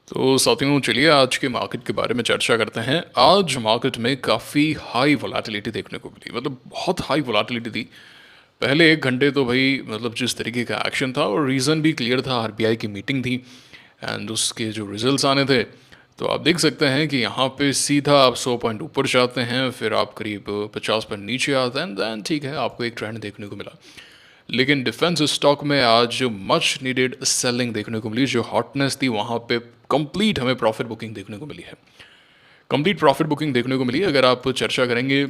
तो साथियों चलिए आज के मार्केट के बारे में चर्चा करते हैं। आज मार्केट में काफ़ी हाई वोलेटिलिटी देखने को मिली, मतलब बहुत हाई वोलेटिलिटी थी। पहले 1 घंटे तो भाई मतलब जिस तरीके का एक्शन था और रीज़न भी क्लियर था, आरबीआई की मीटिंग थी एंड उसके जो रिजल्ट्स आने थे। तो आप देख सकते हैं कि यहाँ पे सीधा आप 100 पॉइंट ऊपर जाते हैं, फिर आप करीब 50 पॉइंट नीचे आते हैं, दैन ठीक है आपको एक ट्रेंड देखने को मिला। लेकिन डिफेंस स्टॉक में आज जो मच नीडेड सेलिंग देखने को मिली, जो हॉटनेस थी वहाँ पे कंप्लीट हमें प्रॉफिट बुकिंग देखने को मिली है। कंप्लीट प्रॉफिट बुकिंग देखने को मिली। अगर आप चर्चा करेंगे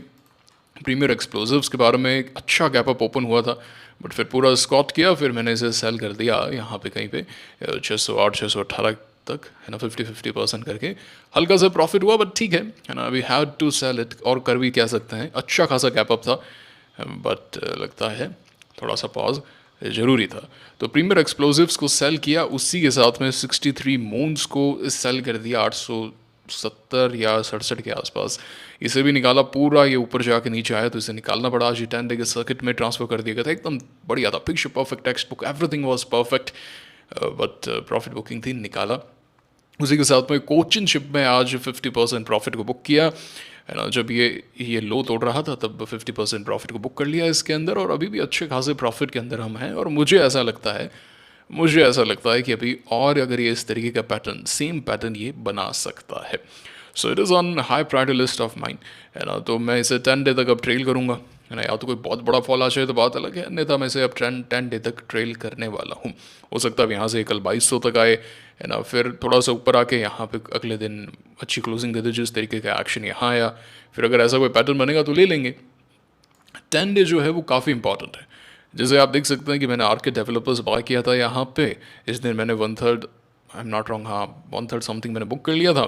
प्रीमियर एक्सप्लोजिव्स के बारे में, एक अच्छा गैप अप ओपन हुआ था बट फिर पूरा स्कॉट किया, फिर मैंने इसे सेल कर दिया यहाँ पे कहीं पे 608 618 तक, है ना। 50-50% करके हल्का सा प्रॉफिट हुआ बट ठीक है ना। We had to sell it, और कर भी क्या सकते हैं, अच्छा खासा गैप अप था बट लगता है थोड़ा सा पॉज ज़रूरी था। तो प्रीमियर एक्सप्लोजिव्स को सेल किया, उसी के साथ में 63 मून्स को सेल कर दिया 870 या 67 के आसपास। इसे भी निकाला, पूरा ये ऊपर जाके नीचे आया तो इसे निकालना पड़ा। आज ये 10 डे के सर्किट में ट्रांसफर कर दिया गया था, एकदम बढ़िया था, picture perfect, text book, everything was perfect but profit booking थी, निकाला। उसी के साथ में कोचिन शिप में आज 50% प्रॉफिट को बुक किया, है ना। जब ये लो तोड़ रहा था तब 50% प्रॉफिट को बुक कर लिया इसके अंदर, और अभी भी अच्छे खासे प्रॉफिट के अंदर हम हैं। और मुझे ऐसा लगता है कि अभी और अगर ये इस तरीके का पैटर्न, सेम पैटर्न ये बना सकता है। So it is on high priority list of mind, है ना। तो मैं इसे 10 डे तक अब ट्रेल करूँगा, है ना। या तो कोई बहुत बड़ा फॉल आ जाए तो बात अलग है, अन्यथा मैं इसे अब 10 डे तक ट्रेल करने वाला हूँ। हो सकता है यहाँ से कल 2200 तक आए, है ना, फिर थोड़ा सा ऊपर आके यहाँ पे अगले दिन अच्छी क्लोजिंग दे दे, जिस तरीके का एक्शन यहाँ आया। फिर अगर ऐसा कोई पैटर्न बनेगा तो ले लेंगे। 10 डे जो है वो काफ़ी इंपॉर्टेंट है। जैसे आप देख सकते हैं कि मैंने आर के डेवलपर्स बाय किया था यहाँ पे, इस दिन मैंने 1/3, आई एम नॉट रॉन्ग, हाँ 1/3 समथिंग मैंने बुक कर लिया था।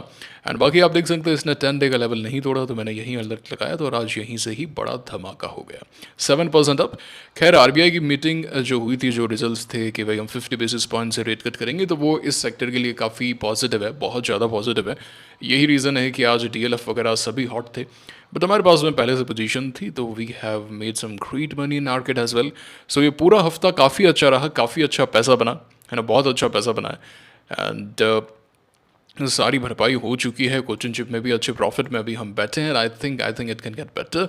एंड बाकी आप देख सकते हैं इसने 10 डे का लेवल नहीं तोड़ा, तो मैंने यहीं अलर्ट लगाया था और आज यहीं से ही बड़ा धमाका हो गया, 7% अप। खैर आरबीआई की मीटिंग जो हुई थी, जो रिजल्ट्स थे कि भाई हम 50 बेसिस पॉइंट से रेट कट करेंगे, तो वो इस सेक्टर के लिए काफ़ी पॉजिटिव है, बहुत ज़्यादा पॉजिटिव है। यही रीज़न है कि आज डीएलएफ वगैरह सभी हॉट थे, बट हमारे पास में पहले से पोजीशन थी, तो we have made some great money in market as well. So ये पूरा हफ्ता काफ़ी अच्छा रहा, काफ़ी अच्छा पैसा बना, है ना, बहुत अच्छा पैसा बना है। एंड सारी भरपाई हो चुकी है, कोचिन चिप में भी अच्छे प्रॉफिट में अभी हम बैठे हैं। I think it can get better.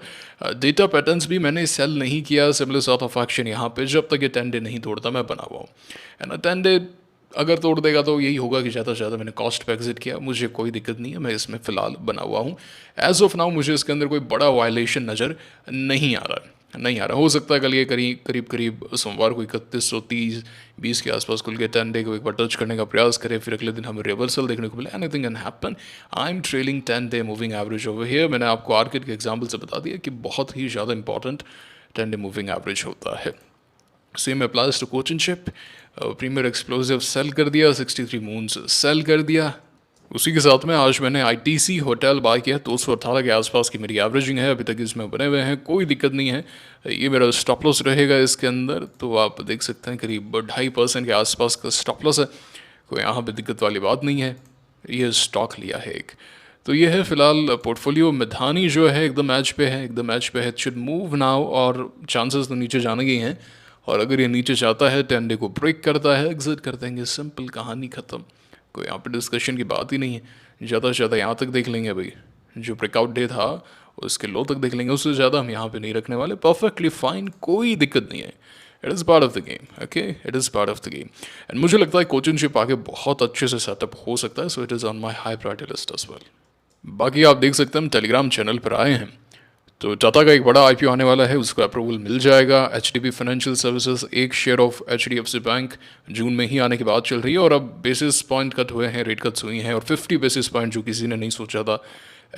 Data patterns भी मैंने सेल नहीं किया, सिमिलर सॉर्ट ऑफ एक्शन यहाँ पे, जब तक ये 10 डे नहीं तोड़ता मैं बना हुआ हूँ, है ना। 10 डे अगर तोड़ देगा तो यही होगा कि ज़्यादा से ज़्यादा मैंने कॉस्ट पे एग्जिट किया, मुझे कोई दिक्कत नहीं है, मैं इसमें फ़िलहाल बना हुआ हूँ। एज ऑफ नाउ मुझे इसके अंदर कोई बड़ा वायलेशन नज़र नहीं आ रहा। हो सकता है कल ये करीब करीब सोमवार को 3130-20 के आसपास खुल के 10 डे को एक बार टच करने का प्रयास करे, फिर अगले दिन हमें रिवर्सल देखने को मिले। Anything can happen. I am trailing 10 day moving average over here. मैंने आपको आर्केट के एग्जाम्पल से बता दिया कि बहुत ही ज़्यादा इंपॉर्टेंट 10 डे मूविंग एवरेज होता है। Same applies to Cochin ship. Premier explosive sell कर दिया, 63 मून्स सेल कर दिया। उसी के साथ में आज मैंने आईटीसी होटल बाय किया, 218 के आसपास की मेरी एवरेजिंग है, अभी तक इसमें बने हुए हैं, कोई दिक्कत नहीं है। ये मेरा स्टॉप लॉस रहेगा इसके अंदर, तो आप देख सकते हैं करीब 2.5% के आसपास का स्टॉप लॉस है, कोई यहाँ पे दिक्कत वाली बात नहीं है। ये स्टॉक लिया है एक, तो ये है फिलहाल पोर्टफोलियो। मिधानी जो है एकदम एज पे है, एकदम एज पे है, शुड मूव नाउ, और चांसेस तो नीचे जाने के ही हैं। और अगर ये नीचे जाता है, 10 डे को ब्रेक करता है, एग्जिट कर देंगे, सिंपल, कहानी ख़त्म, कोई यहाँ पे डिस्कशन की बात ही नहीं है। ज़्यादा से ज़्यादा यहाँ तक देख लेंगे भाई, जो ब्रेकआउट डे था उसके लो तक देख लेंगे, उससे ज़्यादा हम यहाँ पे नहीं रखने वाले। परफेक्टली फाइन, कोई दिक्कत नहीं है। It is part of the game, okay, it is part of the game. And मुझे लगता है कोचिंग शिप आगे बहुत अच्छे से सेटअप हो सकता है, so it is on my high priority list as well. बाकी आप देख सकते हैं हम टेलीग्राम चैनल पर आए हैं, तो टाटा का एक बड़ा आईपीओ आने वाला है, उसका अप्रूवल मिल जाएगा। एचडीबी फाइनेंशियल सर्विसेज, एक शेयर ऑफ एचडीएफसी बैंक जून में ही आने की बात चल रही है, और अब बेसिस पॉइंट कट हुए हैं, रेट कट्स हुई हैं, और 50 बेसिस पॉइंट जो किसी ने नहीं सोचा था।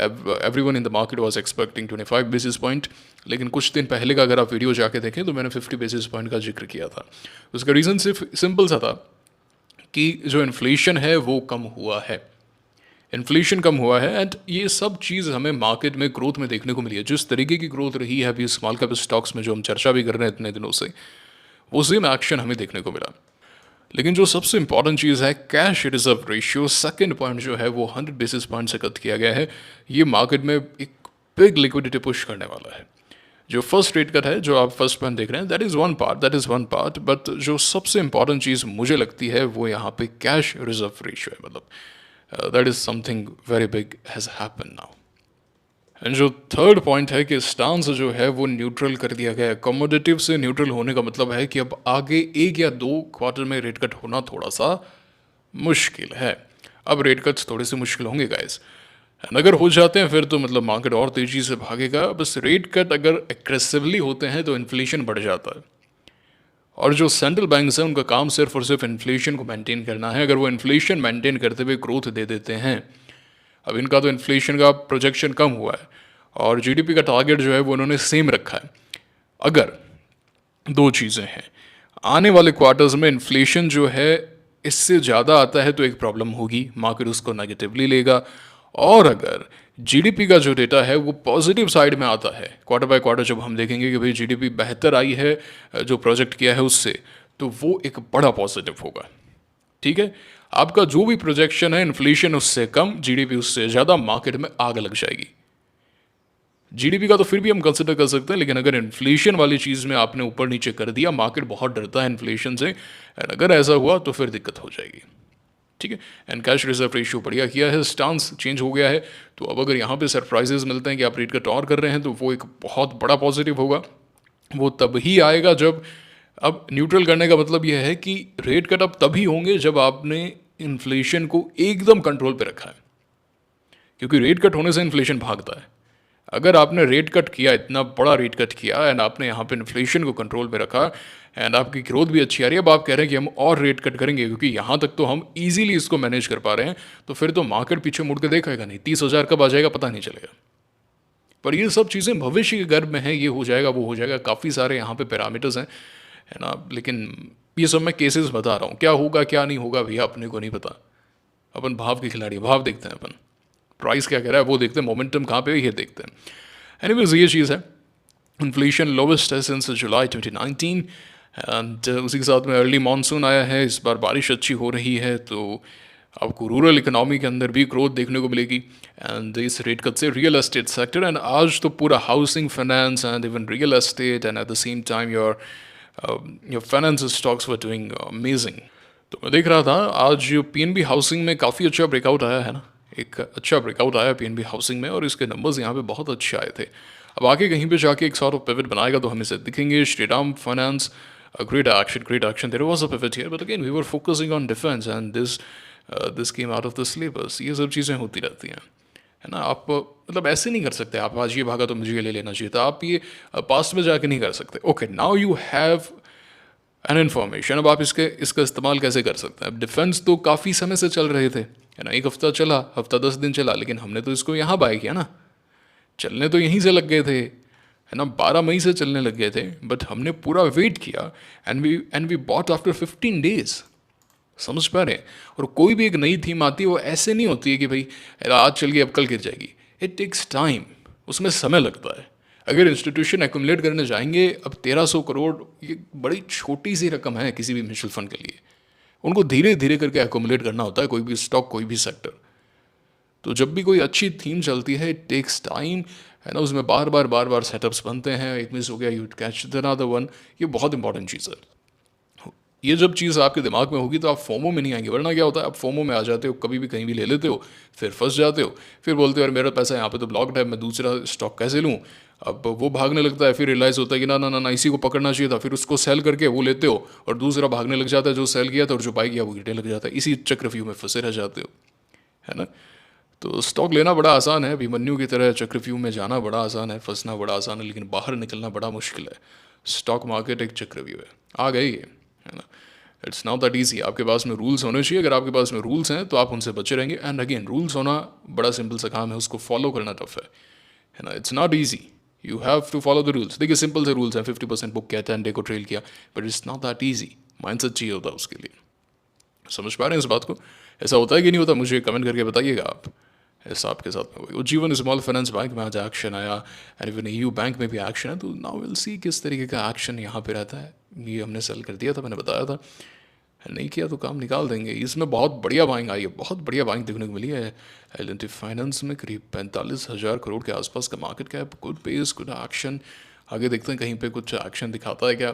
Everyone in the market was expecting 25 basis point, लेकिन कुछ दिन पहले का अगर आप वीडियो जाके देखें तो मैंने 50 बेसिस पॉइंट का जिक्र किया था। उसका रीज़न सिर्फ सिंपल सा था कि जो इन्फ्लेशन है वो कम हुआ है, इन्फ्लेशन कम हुआ है, एंड ये सब चीज़ हमें मार्केट में ग्रोथ में देखने को मिली है। जिस तरीके की ग्रोथ रही है अभी स्मॉल कैप स्टॉक्स में, जो हम चर्चा भी कर रहे हैं इतने दिनों से, वो सेम एक्शन हमें देखने को मिला। लेकिन जो सबसे इंपॉर्टेंट चीज़ है, cash reserve ratio, second point जो है वो 100 बेसिस पॉइंट से कट किया गया है। ये मार्केट में एक बिग लिक्विडिटी पुश करने वाला है। जो फर्स्ट रेट कट है, जो आप फर्स्ट पॉइंट देख रहे हैं, that is one part, but जो सबसे इंपॉर्टेंट चीज़ मुझे लगती है वो यहाँ पे कैश रिजर्व रेशियो है। मतलब that is something very big has happen now. And जो थर्ड पॉइंट है कि स्टांस जो है वो न्यूट्रल कर दिया गया है। कमोडिटिव से न्यूट्रल होने का मतलब है कि अब आगे एक या दो क्वार्टर में रेट कट होना थोड़ा सा मुश्किल है। अब रेट कट्स थोड़े से मुश्किल होंगे गाइस, एंड अगर हो जाते हैं फिर तो मतलब मार्केट और तेजी से भागेगा। बस रेट कट अगर एग्रेसिवली होते हैं तो इन्फ्लेशन बढ़ जाता है, और जो सेंट्रल बैंक्स हैं उनका काम सिर्फ और सिर्फ इन्फ्लेशन को मेंटेन करना है। अगर वो इन्फ्लेशन मेंटेन करते हुए ग्रोथ दे देते हैं, अब इनका तो इन्फ्लेशन का प्रोजेक्शन कम हुआ है और जीडीपी का टारगेट जो है वो उन्होंने सेम रखा है। अगर दो चीज़ें हैं, आने वाले क्वार्टर्स में इन्फ्लेशन जो है इससे ज़्यादा आता है तो एक प्रॉब्लम होगी, मार्केट उसको नेगेटिवली लेगा। और अगर जीडीपी का जो डेटा है वो पॉजिटिव साइड में आता है, क्वार्टर बाय क्वार्टर जब हम देखेंगे कि भाई जीडीपी बेहतर आई है जो प्रोजेक्ट किया है उससे, तो वो एक बड़ा पॉजिटिव होगा। ठीक है, आपका जो भी प्रोजेक्शन है इन्फ्लेशन उससे कम, जीडीपी उससे ज़्यादा, मार्केट में आग लग जाएगी। जीडीपी का तो फिर भी हम कंसिडर कर सकते हैं, लेकिन अगर इन्फ्लेशन वाली चीज़ में आपने ऊपर नीचे कर दिया, मार्केट बहुत डरता है इन्फ्लेशन से, एंड अगर ऐसा हुआ तो फिर दिक्कत हो जाएगी। ठीक है, एंड कैश रिजर्व रेशियो बढ़िया किया है, स्टांस चेंज हो गया है। तो अब अगर यहाँ पे सरप्राइजेस मिलते हैं कि आप रेट कट और कर रहे हैं तो वो एक बहुत बड़ा पॉजिटिव होगा। वो तब ही आएगा जब, अब न्यूट्रल करने का मतलब यह है कि रेट कट अब तभी होंगे जब आपने इन्फ्लेशन को एकदम कंट्रोल पे रखा है, क्योंकि रेट कट होने से इन्फ्लेशन भागता है। अगर आपने रेट कट किया, इतना बड़ा रेट कट किया, एंड आपने यहाँ पे इन्फ्लेशन को कंट्रोल में रखा, एंड आपकी ग्रोथ भी अच्छी आ रही है, अब आप कह रहे हैं कि हम और रेट कट करेंगे क्योंकि यहाँ तक तो हम इजीली इसको मैनेज कर पा रहे हैं, तो फिर तो मार्केट पीछे मुड़ के देखेगा नहीं, 30,000 कब आ जाएगा पता नहीं चलेगा। पर ये सब चीज़ें भविष्य के गर्भ में है, ये हो जाएगा वो हो जाएगा, काफ़ी सारे यहाँ पे पैरामीटर्स हैं, है ना। लेकिन ये सब मैं केसेस बता रहा हूँ, क्या होगा क्या नहीं होगा भैया अपने को नहीं पता। अपन भाव के खिलाड़ी, भाव देखते हैं अपन, प्राइस क्या कह रहा है वो देखते हैं, मोमेंटम कहाँ पे है ये देखते हैं। एनीवेज ये चीज़ है, इन्फ्लेशन लोवेस्ट है सिंस जुलाई 2019, एंड उसी के साथ में अर्ली मानसून आया है, इस बार बारिश अच्छी हो रही है, तो आपको रूरल इकोनॉमी के अंदर भी ग्रोथ देखने को मिलेगी। एंड इस रेट कट से रियल एस्टेट सेक्टर, एंड आज तो पूरा housing finance and even real estate and at the same time your finance stocks were doing amazing. तो मैं देख रहा था आज पीएनबी हाउसिंग में काफ़ी अच्छा ब्रेकआउट आया है ना, एक अच्छा ब्रेकआउट आया पीएनबी हाउसिंग में, और इसके नंबर्स यहाँ पे बहुत अच्छे आए थे। अब आगे कहीं पे जाके एक सॉर्ट ऑफ पिवट बनाएगा तो हमें इसे दिखेंगे। Shriram finance, great action, great action. There was a pivot here, but again we were focusing on defense, and this came out of the syllabus. ये सब चीज़ें होती रहती हैं, है ना। आप मतलब ऐसे नहीं कर सकते, आप आज ये भागा तो मुझे ये ले लेना चाहिए था, आप ये पास्ट में जाके नहीं कर सकते। Okay, now you have an information, अब आप इसका इस्तेमाल कैसे कर सकते हैं। अब डिफेंस तो काफ़ी समय से चल रहे थे, है ना, एक हफ्ता चला, हफ्ता 10 दिन चला, लेकिन हमने तो इसको यहाँ बाय किया ना, चलने तो यहीं से लग गए थे, है ना, 12 मई से चलने लग गए थे, बट हमने पूरा वेट किया, and we bought after 15 days. समझ पा रहे हैं। और कोई भी एक नई थीम आती है वो ऐसे नहीं होती है कि भाई आज चल गई अब कल गिर जाएगी, इट टेक्स टाइम, उसमें समय लगता है। अगर इंस्टीट्यूशन एक्यूमुलेट करने जाएंगे, अब 1300 करोड़ ये बड़ी छोटी सी रकम है किसी भी म्यूचुअल फंड के लिए, उनको धीरे धीरे करके एक्यूमुलेट करना होता है कोई भी स्टॉक, कोई भी सेक्टर। तो जब भी कोई अच्छी थीम चलती है इट टेक्स टाइम, है ना, उसमें बार बार सेटअप्स बनते हैं, एक मिस हो गया you catch the another one, ये बहुत इंपॉर्टेंट चीज़ है। ये जब चीज़ आपके दिमाग में होगी तो आप फोमो में नहीं आएंगे, वरना क्या होता है आप फोमो में आ जाते हो, कभी भी कहीं भी ले लेते हो, फिर फंस जाते हो, फिर बोलते हो यार मेरा पैसा यहाँ पे तो ब्लॉक्ड है, मैं दूसरा स्टॉक कैसे लूँ। अब वो भागने लगता है, फिर रियलाइज़ होता है कि ना ना ना ना इसी को पकड़ना चाहिए था, फिर उसको सेल करके वो लेते हो, और दूसरा भागने लग जाता है जो सेल किया था, और जो बाई किया वो गिरने लग जाता है, इसी चक्रव्यूह में फंसे रह जाते हो, है ना। तो स्टॉक लेना बड़ा आसान है, अभिमन्यु की तरह चक्रव्यूह में जाना बड़ा आसान है, फंसना बड़ा आसान है, लेकिन बाहर निकलना बड़ा मुश्किल है। स्टॉक मार्केट एक चक्रव्यूह है, आ गए ये, है ना। इट्स नॉट दैट ईजी, आपके पास में रूल्स होने चाहिए, अगर आपके पास में रूल्स हैं तो आप उनसे बचे रहेंगे। एंड अगेन रूल्स होना बड़ा सिंपल सा काम है, उसको फॉलो करना टफ है ना। It's not easy, you have to follow the rules. देखिए सिंपल से रूल्स हैं, 50% बुक किया, 10 डे को ट्रेल किया, but it's not that easy, mindset चाहिए होता है उसके लिए। समझ पा रहे हैं इस बात को, ऐसा होता है कि नहीं होता, मुझे कमेंट करके बताइएगा आप, ऐसा आपके साथ में हुई। जीवन स्मॉल फाइनेंस बैंक में आज एक्शन आया, एंड इवन ईयू बैंक में भी एक्शन है, तो नाउ विल सी किस तरीके का एक्शन यहाँ पे रहता है। ये हमने सेल कर दिया था, मैंने बताया था, नहीं किया तो काम निकाल देंगे। इसमें बहुत बढ़िया बाइंग आई है, बहुत बढ़िया बाइंग देखने को मिली है। एल फाइनेंस में करीब 45,000 करोड़ के आसपास का market cap, good pace, good action. आगे देखते हैं कहीं पे कुछ एक्शन दिखाता है क्या।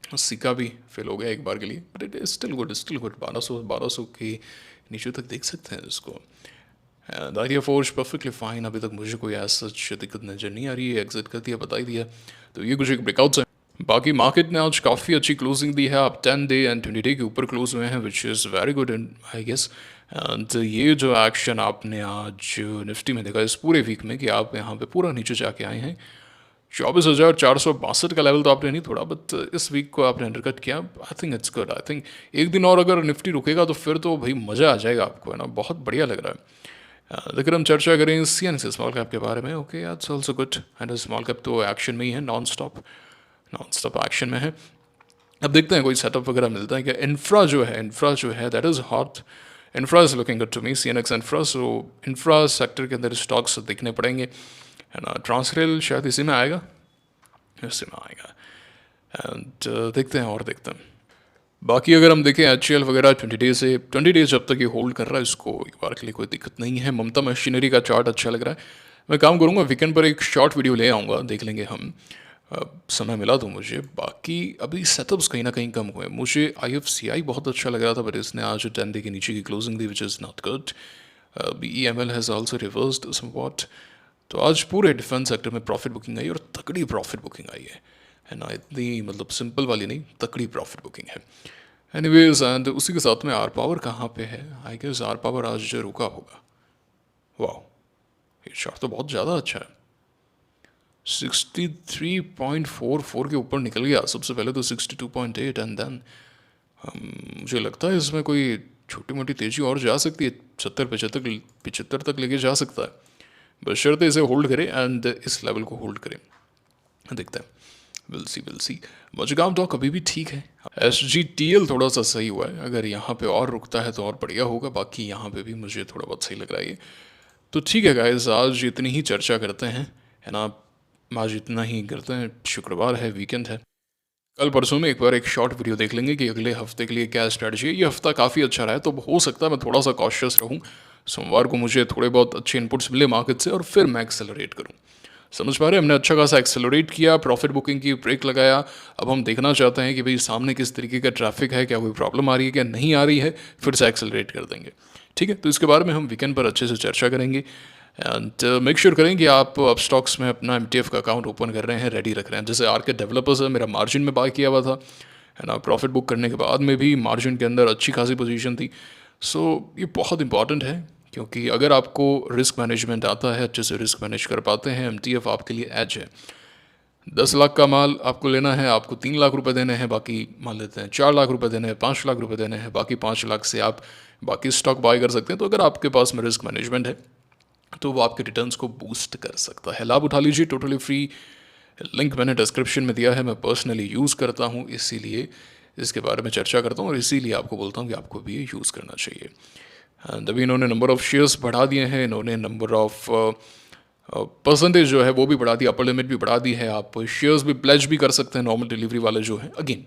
सिक्का भी फेल हो गया एक बार के लिए, but it is still good, still good. 1200 की नीचे तक देख सकते हैं इसको। And idea force perfectly fine, अभी तक मुझे कोई ऐसा दिक्कत नज़र नहीं आ रही है, एग्जिट कर दिया, बता ही दिया। तो ये कुछ एक ब्रेकआउट्स है। बाकी मार्केट ने आज काफ़ी अच्छी क्लोजिंग दी है, आप 10 डे एंड 20 डे के ऊपर क्लोज हुए हैं, which is very good and I guess. And ये जो एक्शन आपने आज निफ्टी में देखा इस पूरे वीक में कि आप यहाँ पे पूरा नीचे जाके आए हैं, 24,462 का लेवल तो आपने नहीं तोड़ा, बट इस वीक को आपने अंडरकट किया। I think it's good. I think एक दिन और अगर निफ्टी रुकेगा तो फिर तो भाई मज़ा आ जाएगा आपको, है ना, बहुत बढ़िया लग रहा है। अगर हम चर्चा करें CNC स्मॉल कैप के बारे में, okay it's also good. And small cap तो एक्शन में ही है, नॉन स्टॉप एक्शन में है। अब देखते हैं कोई सेटअप वगैरह मिलता है क्या। इंफ्रा जो है that is hot, infra is looking good to me, CNX infra. So infra sector के अंदर स्टॉक्स देखने पड़ेंगे, है ना। ट्रांसरेल शायद इसी में आएगा, एंड देखते हैं और देखते हैं। बाकी अगर हम देखें HCL वगैरह 20 डेज जब तक ये होल्ड कर रहा है, इसको एक बार के लिए कोई दिक्कत नहीं है। ममता मशीनरी का चार्ट अच्छा लग रहा है। मैं काम करूँगा वीकेंड पर एक शॉर्ट वीडियो ले आऊँगा, देख लेंगे हम, समय मिला तो मुझे। बाकी अभी सेटअप्स कहीं ना कहीं कम हुए। मुझे IFCI बहुत अच्छा लग रहा था, बट इसने आज 10 डे के नीचे की closing the, which is not good. BEML has also reversed somewhat. तो आज पूरे डिफेंस सेक्टर में प्रॉफिट बुकिंग आई, और तगड़ी प्रॉफिट बुकिंग आई है ना, इतनी मतलब सिंपल वाली नहीं, तगड़ी प्रॉफिट बुकिंग है। एनीवेज, एंड उसी के साथ में आर पावर कहाँ पे है, आई गेस आर पावर आज जो रुका होगा। वाह, ये चार्ट तो बहुत ज़्यादा अच्छा है, 63.44 के ऊपर निकल गया। सबसे पहले तो 62.8 एंड देन मुझे लगता है इसमें कोई छोटी मोटी तेज़ी और जा सकती है, 75 तक लेके जा सकता है, बशर्ते इसे होल्ड करें एंड इस लेवल को होल्ड करें। देखते हैं, विल सी। मजगांव डॉक अभी भी ठीक है। SGTL थोड़ा सा सही हुआ है, अगर यहाँ पे और रुकता है तो और बढ़िया होगा। बाकी यहाँ पे भी मुझे थोड़ा बहुत सही लग रहा है ये। तो ठीक है गाइस, आज इतनी ही चर्चा करते हैं, है ना, आज इतना ही करते हैं। शुक्रवार है, वीकेंड है, कल परसों में एक बार एक शॉर्ट वीडियो देख लेंगे कि अगले हफ्ते के लिए क्या स्ट्रैटेजी है। ये हफ्ता काफ़ी अच्छा रहा है, तो हो सकता है मैं थोड़ा सा कॉशियस रहूँ, सोमवार को मुझे थोड़े बहुत अच्छे इनपुट्स मिले मार्केट से, और फिर मैं एक्सेलरेट करूँ। समझ पा रहे हैं, हमने अच्छा खासा एक्सेलरेट किया, प्रॉफिट बुकिंग की ब्रेक लगाया। अब हम देखना चाहते हैं कि भाई सामने किस तरीके का ट्रैफिक है, क्या कोई प्रॉब्लम आ रही है, क्या नहीं आ रही है, फिर से एक्सेलरेट कर देंगे। ठीक है, तो इसके बारे में हम वीकेंड पर अच्छे से चर्चा करेंगे। एंड मेक श्योर करें कि आप अब स्टॉक्स में अपना MTF का अकाउंट ओपन कर रहे हैं, रेडी रख रहे हैं। जैसे RK डेवलपर्स है, मेरा मार्जिन में बाय किया हुआ था, है ना, प्रॉफिट बुक करने के बाद में भी मार्जिन के अंदर अच्छी खासी पोजीशन थी। सो ये बहुत इंपॉर्टेंट है, क्योंकि अगर आपको रिस्क मैनेजमेंट आता है, अच्छे से रिस्क मैनेज कर पाते हैं, MTF आपके लिए एज है। 10 लाख का माल आपको लेना है, आपको 3 लाख रुपए देने हैं, बाकी मान लेते हैं 4 लाख रुपए देने हैं, 5 लाख रुपए देने हैं, बाकी 5 लाख से आप बाकी स्टॉक बाय कर सकते हैं। तो अगर आपके पास में रिस्क मैनेजमेंट है तो वो आपके रिटर्न्स को बूस्ट कर सकता है। लाभ उठा लीजिए, टोटली फ्री। लिंक मैंने डिस्क्रिप्शन में दिया है, मैं पर्सनली यूज़ करता हूँ, इसीलिए इसके बारे में चर्चा करता हूँ, और इसीलिए आपको बोलता हूँ कि आपको भी ये यूज़ करना चाहिए। एंड अभी इन्होंने नंबर ऑफ़ शेयर्स बढ़ा दिए हैं, इन्होंने नंबर ऑफ़ परसेंटेज जो है वो भी बढ़ा दी, अपर लिमिट भी बढ़ा दी है। आप शेयर्स भी प्लेज भी कर सकते हैं, नॉर्मल डिलीवरी वाले जो है। अगेन,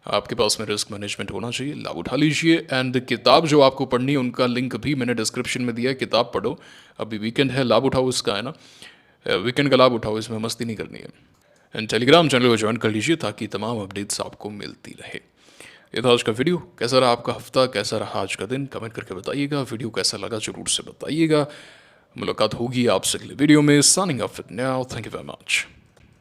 आपके पास में रिस्क मैनेजमेंट होना चाहिए, लाभ उठा लीजिए। एंड किताब जो आपको पढ़नी है उनका लिंक भी मैंने डिस्क्रिप्शन में दिया है, किताब पढ़ो, अभी वीकेंड है, लाभ उठाओ इसका, है ना, वीकेंड का लाभ उठाओ, इसमें मस्ती नहीं करनी है। एंड टेलीग्राम चैनल को ज्वाइन कर लीजिए ताकि तमाम अपडेट्स आपको मिलती रहे। ये था आज का वीडियो। कैसा रहा आपका हफ्ता, कैसा रहा आज का दिन, कमेंट करके बताइएगा। वीडियो कैसा लगा जरूर से बताइएगा। मुलाकात होगी आपसे अगले वीडियो में। Signing off it now, thank you very much.